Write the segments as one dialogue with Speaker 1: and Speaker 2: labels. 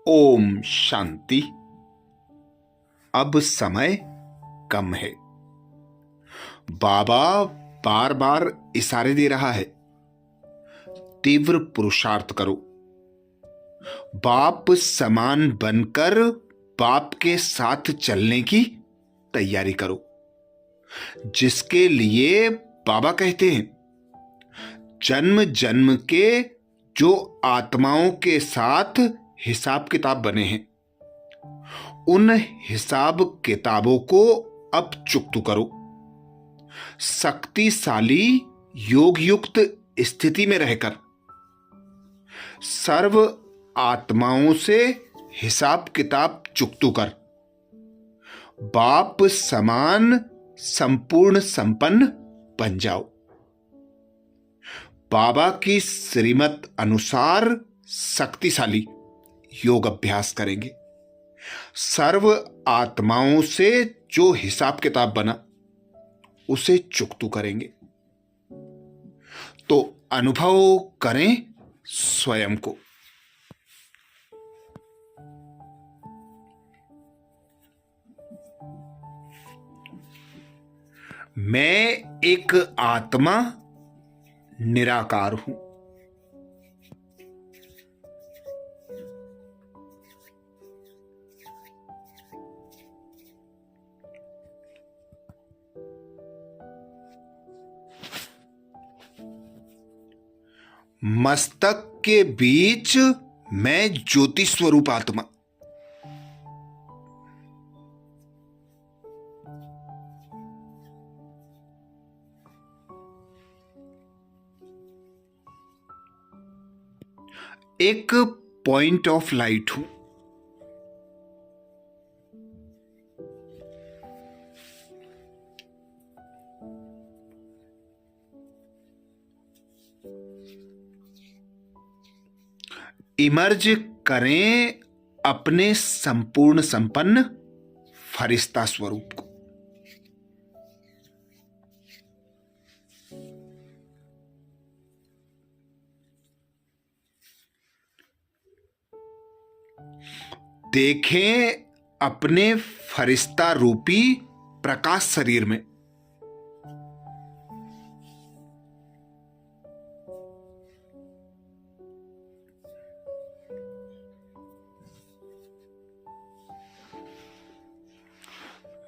Speaker 1: ओम शांति। अब समय कम है। बाबा बार बार इशारे दे रहा है, तीव्र पुरुषार्थ करो, बाप समान बनकर बाप के साथ चलने की तैयारी करो, जिसके लिए बाबा कहते हैं जन्म जन्म के जो आत्माओं के साथ हिसाब किताब बने हैं, उन हिसाब किताबों को अब चुकता करो। शक्तिशाली योग युक्त स्थिति में रहकर सर्व आत्माओं से हिसाब किताब चुकता कर बाप समान संपूर्ण संपन्न बन जाओ। बाबा की श्रीमत अनुसार शक्तिशाली योग अभ्यास करेंगे। सर्व आत्माओं से जो हिसाब किताब बना उसे चुकता करेंगे। तो अनुभव करें स्वयं को। मैं एक आत्मा निराकार हूं। मस्तक के बीच मैं ज्योति स्वरूप आत्मा। एक पॉइंट ऑफ लाइट हूं। इमर्ज करें अपने संपूर्ण संपन्न फरिश्ता स्वरूप को। देखें अपने फरिश्ता रूपी प्रकाश शरीर में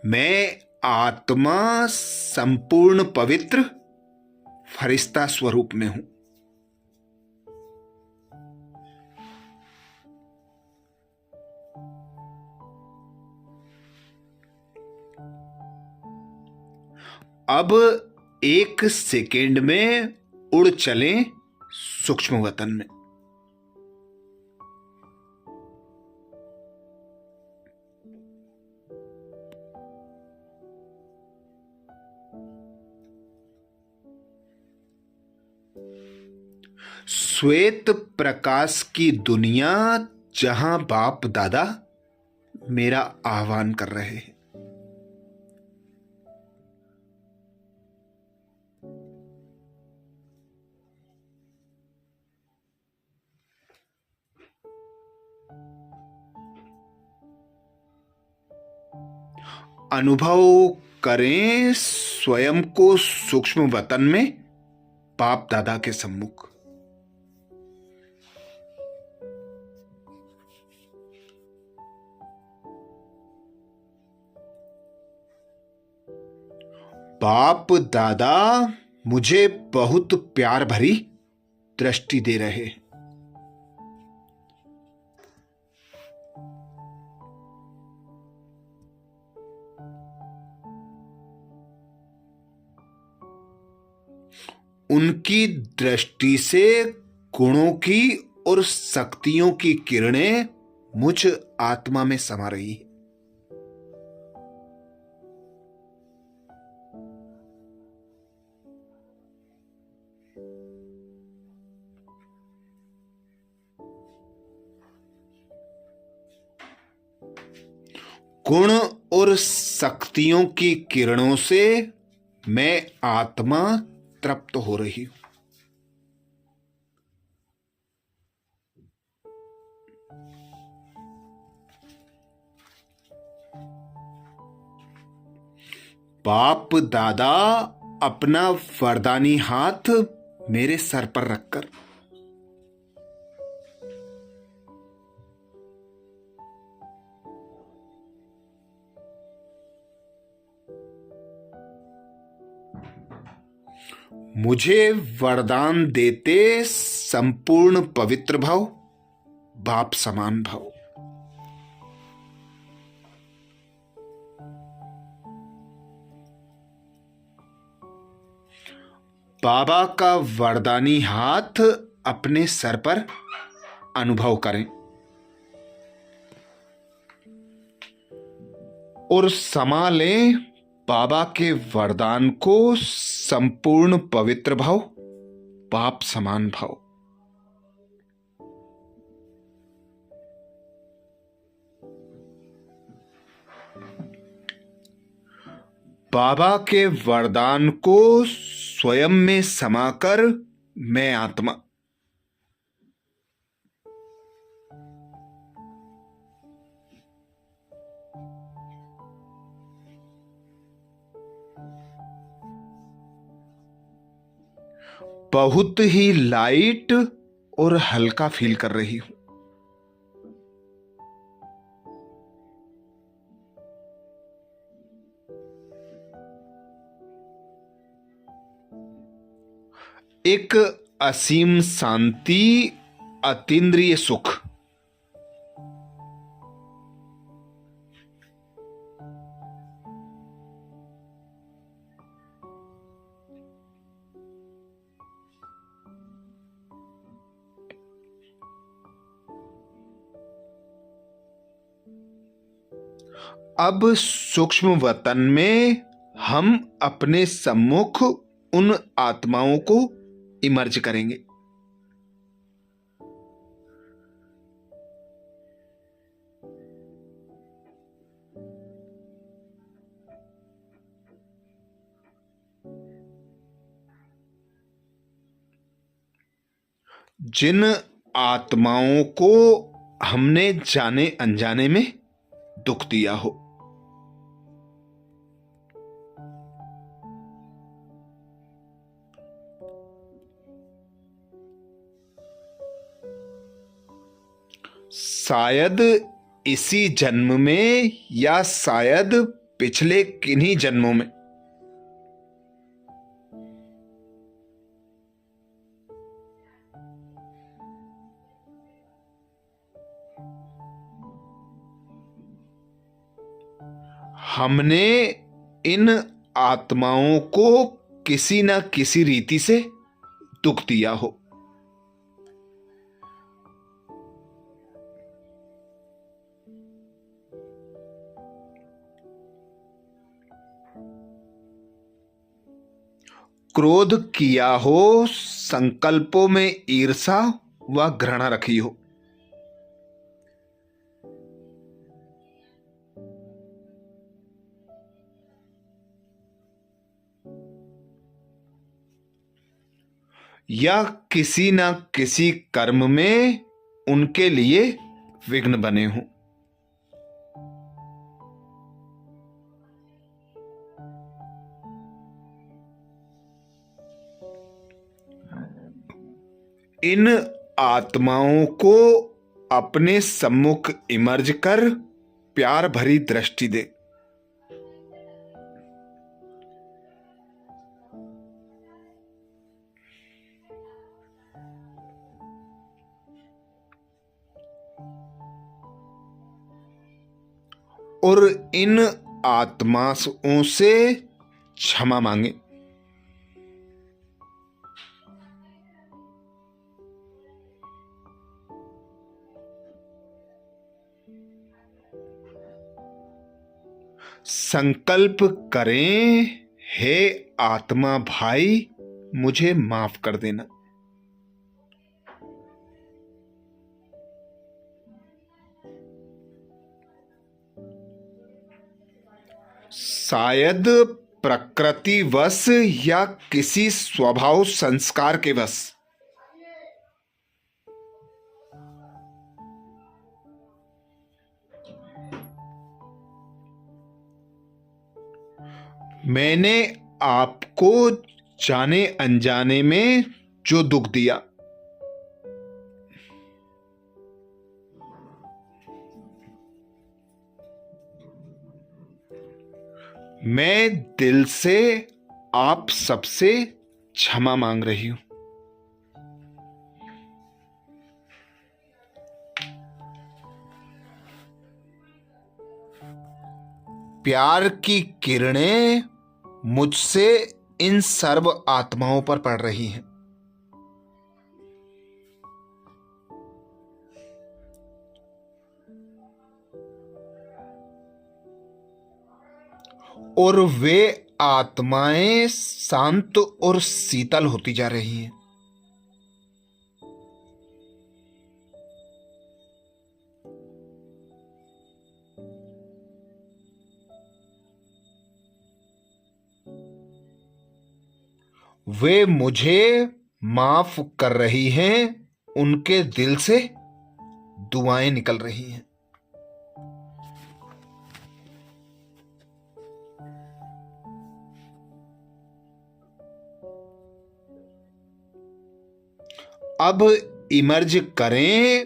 Speaker 1: मैं आत्मा संपूर्ण पवित्र फरिश्ता स्वरूप में हूं। अब एक सेकेंड में उड़ चलें सूक्ष्म वतन में। श्वेत प्रकाश की दुनिया जहां बाप दादा मेरा आह्वान कर रहे हैं। अनुभव करें स्वयं को सूक्ष्म वतन में बाप दादा के सम्मुख। बाप दादा मुझे बहुत प्यार भरी दृष्टि दे रहे हैं। उनकी दृष्टि से गुणों की और शक्तियों की किरणें मुझ आत्मा में समा रही है। गुण और शक्तियों की किरणों से मैं आत्मा तृप्त हो रही हूं। बाप दादा अपना वरदानी हाथ मेरे सर पर रखकर मुझे वरदान देते संपूर्ण पवित्र भव, बाप समान भव। बाबा का वरदानी हाथ अपने सर पर अनुभव करें और समा लें बाबा के वरदान को संपूर्ण पवित्र भाव, बाप समान भाव। बाबा के वरदान को स्वयं में समाकर मैं आत्मा बहुत ही लाइट और हल्का फील कर रही हूं। एक असीम शांति, अतीन्द्रिय सुख। अब सूक्ष्म वतन में हम अपने सम्मुख उन आत्माओं को इमर्ज करेंगे। जिन आत्माओं को हमने जाने अनजाने में दुख दिया हो, शायद इसी जन्म में या शायद पिछले किन्हीं जन्मों में हमने इन आत्माओं को किसी न किसी रीति से दुख दिया हो। क्रोध किया हो, संकल्पों में ईर्षा व घृणा रखी हो, या किसी न किसी कर्म में उनके लिए विघ्न बने हों। इन आत्माओं को अपने सम्मुख इमर्ज कर प्यार भरी दृष्टि दे। और इन आत्माओं से क्षमा मांगे। संकल्प करें, हे आत्मा भाई मुझे माफ कर देना। शायद प्रकृतिवश या किसी स्वभाव संस्कार के वश मैंने आपको जाने अनजाने में जो दुख दिया, मैं दिल से आप सबसे क्षमा मांग रही हूं। प्यार की किरणें मुझसे इन सर्व आत्माओं पर पड़ रही हैं। और वे आत्माएं शांत और शीतल होती जा रही हैं। वे मुझे माफ कर रही हैं, उनके दिल से दुआएं निकल रही हैं। अब इमर्ज करें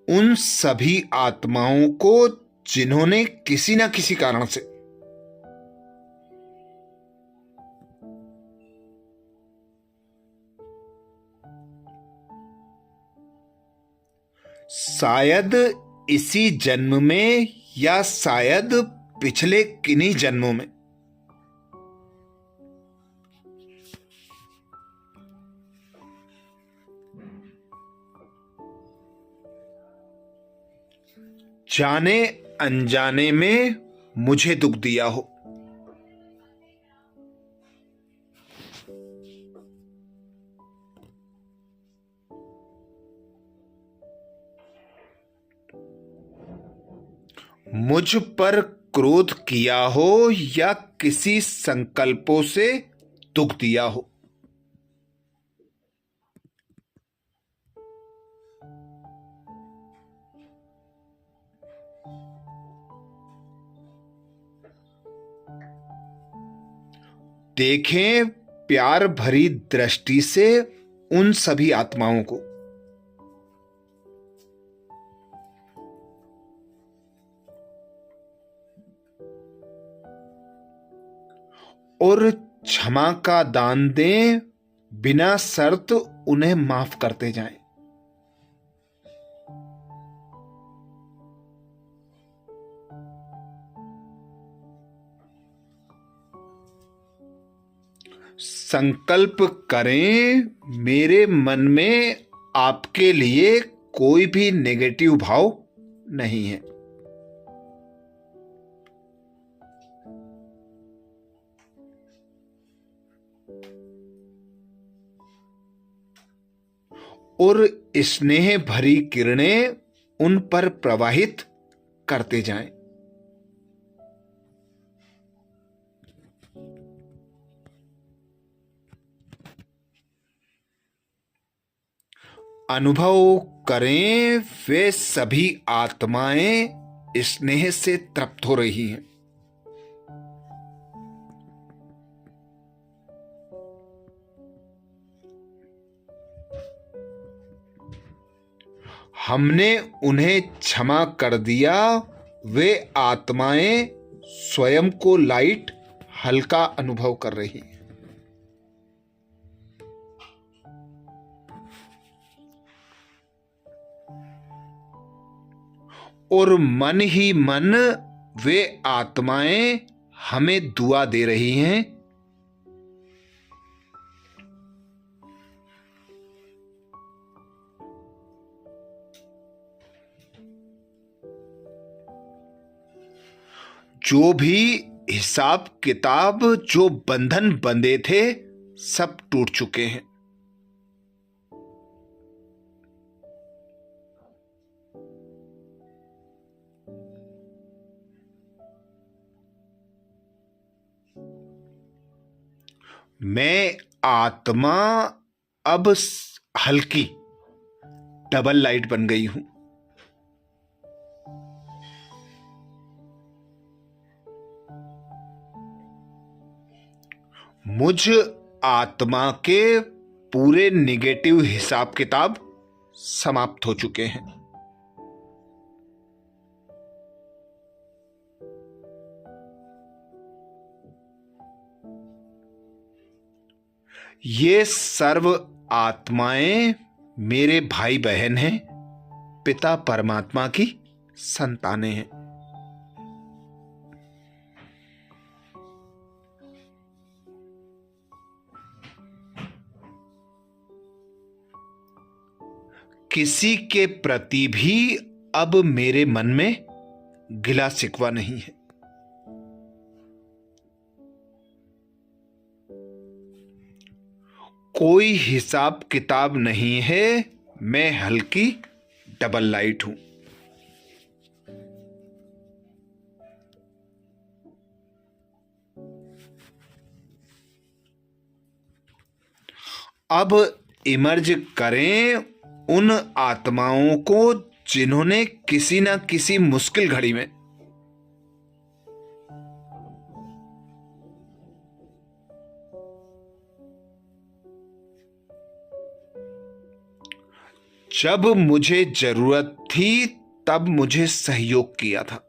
Speaker 1: उन सभी आत्माओं को जिन्होंने किसी ना किसी कारण से शायद इसी जन्म में या शायद पिछले किन्हीं जन्मों में जाने अनजाने में मुझे दुख दिया हो। मुझ पर क्रोध किया हो या किसी संकल्पों से दुख दिया हो। देखें प्यार भरी दृष्टि से उन सभी आत्माओं को। और क्षमा का दान दें, बिना शर्त उन्हें माफ करते जाएं। संकल्प करें मेरे मन में आपके लिए कोई भी नेगेटिव भाव नहीं है। और स्नेह भरी किरणें उन पर प्रवाहित करते जाएं। अनुभव करें वे सभी आत्माएं स्नेह से तृप्त हो रही हैं। हमने उन्हें क्षमा कर दिया। वे आत्माएं स्वयं को लाइट हल्का अनुभव कर रही हैं। और मन ही मन वे आत्माएं हमें दुआ दे रही हैं। जो भी हिसाब किताब, जो बंधन बंधे थे, सब टूट चुके हैं। मैं आत्मा अब हल्की डबल लाइट बन गई हूं। मुझ आत्मा के पूरे निगेटिव हिसाब किताब समाप्त हो चुके हैं। ये सर्व आत्माएं मेरे भाई बहन हैं, पिता परमात्मा की संतानें हैं। किसी के प्रति भी अब मेरे मन में गिला शिकवा नहीं है। कोई हिसाब किताब नहीं है। मैं हल्की डबल लाइट हूं। अब इमर्ज करें उन आत्माओं को जिन्होंने किसी न किसी मुश्किल घड़ी में जब मुझे जरूरत थी तब मुझे सहयोग किया था।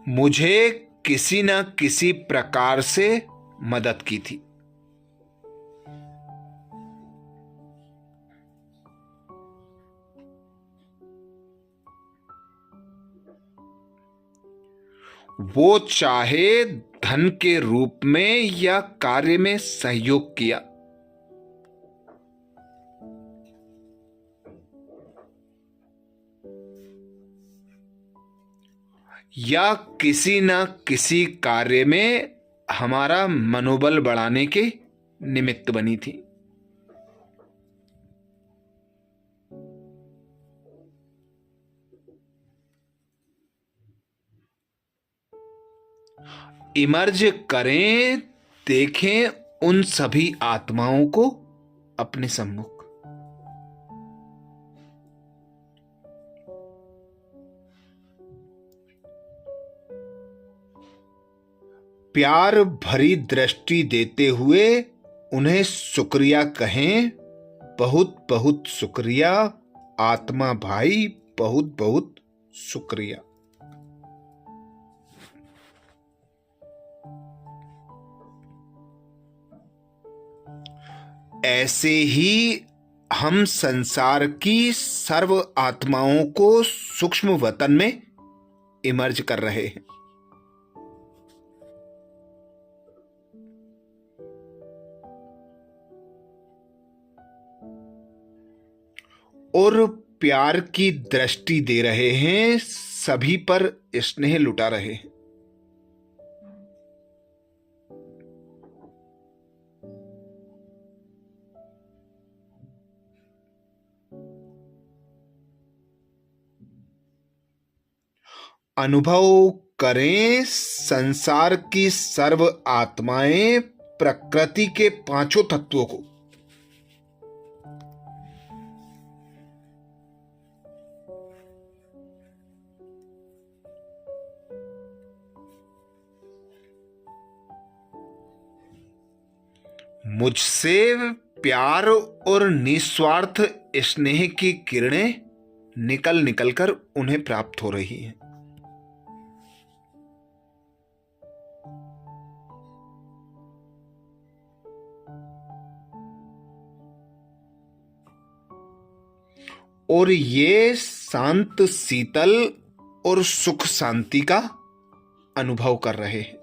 Speaker 1: मुझे किसी न किसी प्रकार से मदद की थी। वो चाहे धन के रूप में या कार्य में सहयोग किया, या किसी न किसी कार्य में हमारा मनोबल बढ़ाने के निमित्त बनी थी। इमर्ज करें, देखें उन सभी आत्माओं को अपने सम्मुख। प्यार भरी दृष्टि देते हुए उन्हें शुक्रिया कहें। बहुत बहुत शुक्रिया आत्मा भाई, बहुत बहुत शुक्रिया। ऐसे ही हम संसार की सर्व आत्माओं को सूक्ष्म वतन में इमर्ज कर रहे हैं। और प्यार की दृष्टि दे रहे हैं, सभी पर स्नेह लुटा रहे हैं। अनुभव करें संसार की सर्व आत्माएं प्रकृति के पांचों तत्वों को मुझसे प्यार और निस्वार्थ स्नेह की किरणें निकल निकल कर उन्हें प्राप्त हो रही हैं। और ये शांत शीतल और सुख शांति का अनुभव कर रहे हैं।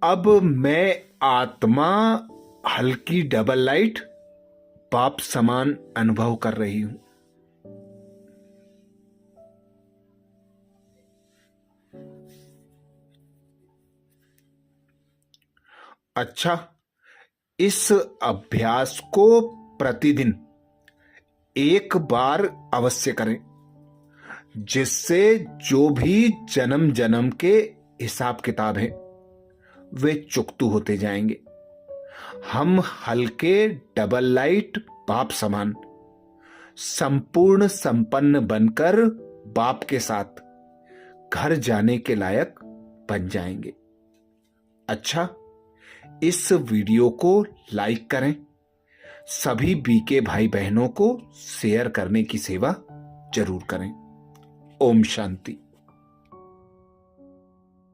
Speaker 1: अब मैं आत्मा हल्की डबल लाइट पाप समान अनुभव कर रही हूं। अच्छा, इस अभ्यास को प्रतिदिन एक बार अवश्य करें, जिससे जो भी जन्म जन्म के हिसाब किताब है वे चुकतू होते जाएंगे। हम हल्के डबल लाइट बाप समान संपूर्ण संपन्न बनकर बाप के साथ घर जाने के लायक बन जाएंगे। अच्छा, इस वीडियो को लाइक करें, सभी बीके भाई बहनों को शेयर करने की सेवा जरूर करें। ओम शांति।